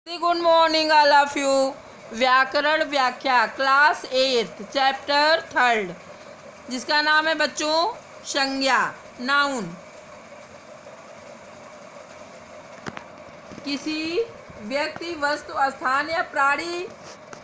Good morning all of you. व्याकरण व्याख्या class 8 chapter 3 जिसका नाम है बच्चों संज्ञा नाउन। किसी व्यक्ति वस्तु स्थान या प्राणी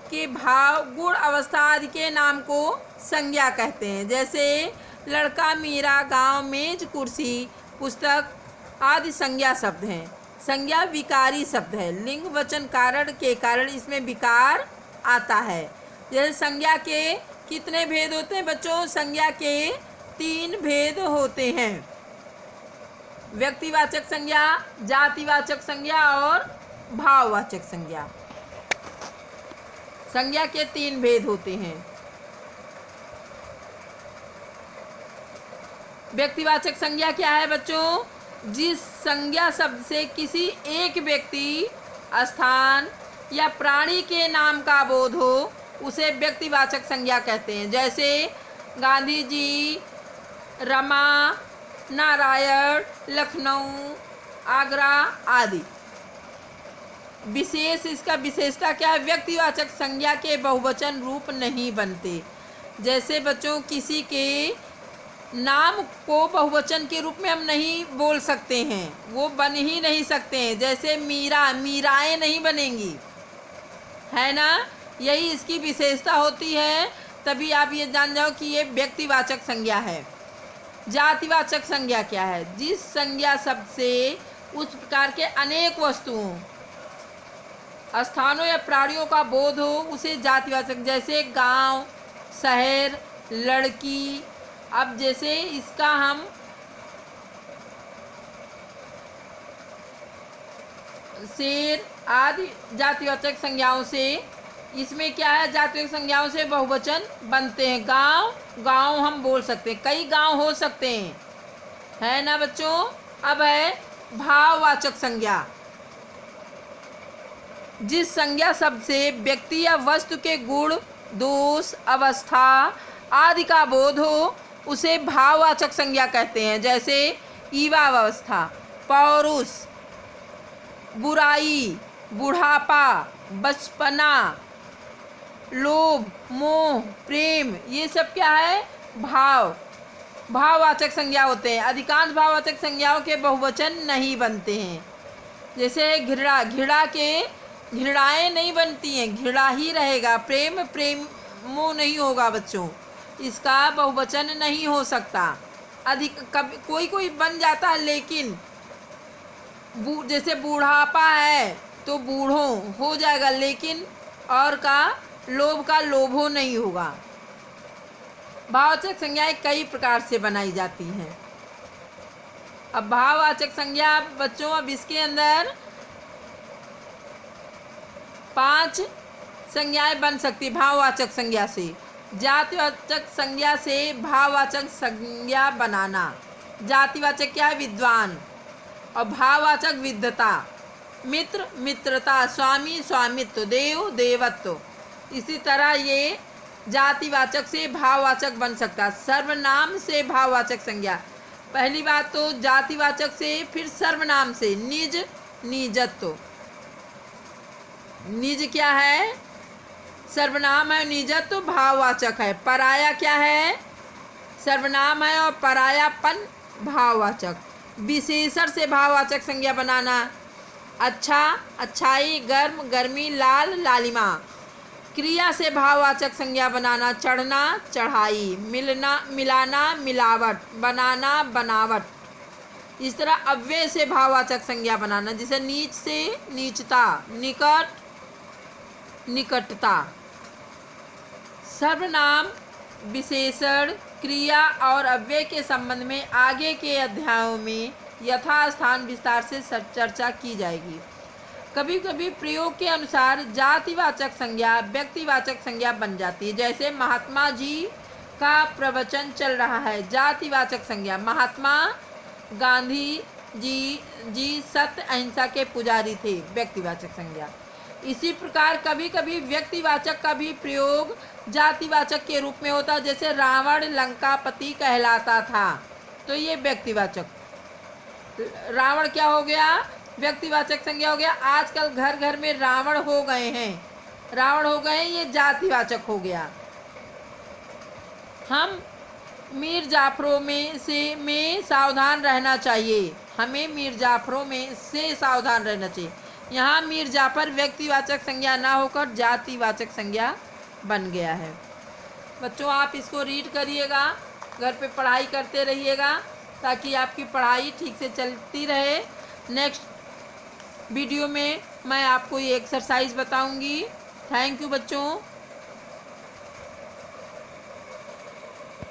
के भाव गुण अवस्था आदि के नाम को संज्ञा कहते हैं। जैसे लड़का, मीरा, गांव, मेज, कुर्सी, पुस्तक आदि संज्ञा शब्द हैं। संज्ञा विकारी शब्द है। लिंग वचन कारण के कारण इसमें विकार आता है। जैसे संज्ञा के कितने भेद होते हैं बच्चों? संज्ञा के 3 भेद होते हैं। व्यक्तिवाचक संज्ञा, जातिवाचक संज्ञा और भाववाचक संज्ञा। संज्ञा के 3 भेद होते हैं। व्यक्तिवाचक संज्ञा क्या है बच्चों? जिस संज्ञा शब्द से किसी एक व्यक्ति, स्थान या प्राणी के नाम का बोध हो उसे व्यक्तिवाचक संज्ञा कहते हैं। जैसे गांधी जी, रमा, नारायण, लखनऊ, आगरा आदि। विशेष इसका विशेषता क्या है? व्यक्तिवाचक संज्ञा के बहुवचन रूप नहीं बनते। जैसे बच्चों किसी के नाम को बहुवचन के रूप में हम नहीं बोल सकते हैं, वो बन ही नहीं सकते हैं। जैसे मीरा, मीराएं नहीं बनेंगी, है ना। यही इसकी विशेषता होती है। तभी आप ये जान जाओ कि ये व्यक्तिवाचक संज्ञा है। जातिवाचक संज्ञा क्या है? जिस संज्ञा शब्द से उस प्रकार के अनेक वस्तुओं, स्थानों या प्राणियों का बोध हो उसे जातिवाचक। जैसे गांव, शहर, लड़की। अब जैसे इसका हम शेर आदि जातिवाचक संज्ञाओं से, इसमें क्या है? जातिवाचक संज्ञाओं से बहुवचन बनते हैं। गांव, गांव हम बोल सकते हैं, कई गांव हो सकते हैं, है ना बच्चों। अब है भाववाचक संज्ञा। जिस संज्ञा शब्द से व्यक्ति या वस्तु के गुण, दोष, अवस्था आदि का बोध हो उसे भाववाचक संज्ञा कहते हैं। जैसे युवावस्था, पौरुष, बुराई, बुढ़ापा, बचपना, लोभ, मोह, प्रेम, ये सब क्या है? भाववाचक संज्ञा होते हैं। अधिकांश भाववाचक संज्ञाओं के बहुवचन नहीं बनते हैं। जैसे घृणा, घृणा के घृणाएँ नहीं बनती हैं, घृणा ही रहेगा। प्रेम, प्रेमो नहीं होगा बच्चों, इसका बहुवचन नहीं हो सकता। अधिक कभी कोई कोई बन जाता है, लेकिन जैसे बुढ़ापा है तो बूढ़ों हो जाएगा, लेकिन और का लोभो नहीं होगा। भाववाचक संज्ञाएं कई प्रकार से बनाई जाती हैं। अब भाववाचक संज्ञा बच्चों, अब इसके अंदर 5 संज्ञाएं बन सकती भाववाचक संज्ञा से। जातिवाचक संज्ञा से भाववाचक संज्ञा बनाना। जातिवाचक क्या है? विद्वान। और भाववाचक विद्वता, मित्र, मित्रता, स्वामी, स्वामित्व, देव, देवत्व। इसी तरह ये जातिवाचक से भाववाचक बन सकता। सर्वनाम से भाववाचक संज्ञा। पहली बात तो जातिवाचक से, फिर सर्वनाम से। निज, निजत्व। निज क्या है? सर्वनाम है। निजत्व भाववाचक है। पराया क्या है? सर्वनाम है और परायापन भाववाचक। विशेषण से भाववाचक संज्ञा बनाना। अच्छा, अच्छाई, गर्म, गर्मी, लाल, लालिमा। क्रिया से भाववाचक संज्ञा बनाना। चढ़ना, चढ़ाई, मिलना, मिलाना, मिलावट, बनाना, बनावट। इस तरह अव्यय से भाववाचक संज्ञा बनाना। जैसे नीच से नीचता, निकट, निकटता। सर्वनाम, विशेषण, क्रिया और अव्यय के संबंध में आगे के अध्यायों में यथास्थान विस्तार से चर्चा की जाएगी। कभी कभी प्रयोग के अनुसार जातिवाचक संज्ञा व्यक्तिवाचक संज्ञा बन जाती है। जैसे महात्मा जी का प्रवचन चल रहा है, जातिवाचक संज्ञा। महात्मा गांधी जी सत्य अहिंसा के पुजारी थे, व्यक्तिवाचक संज्ञा। इसी प्रकार कभी कभी व्यक्तिवाचक का भी प्रयोग जातिवाचक के रूप में होता। जैसे रावण लंकापति कहलाता था, तो ये व्यक्तिवाचक। रावण क्या हो गया? व्यक्तिवाचक संज्ञा हो गया। आजकल घर घर में रावण हो गए हैं, रावण हो गए हैं, ये जातिवाचक हो गया। हम मीर जाफरों में सावधान रहना चाहिए, हमें मीर जाफरों में से सावधान रहना चाहिए। यहाँ मीर जाफर व्यक्तिवाचक संज्ञा ना होकर जातिवाचक संज्ञा बन गया है। बच्चों आप इसको रीड करिएगा, घर पे पढ़ाई करते रहिएगा ताकि आपकी पढ़ाई ठीक से चलती रहे। नेक्स्ट वीडियो में मैं आपको ये एक्सरसाइज बताऊंगी। थैंक यू बच्चों।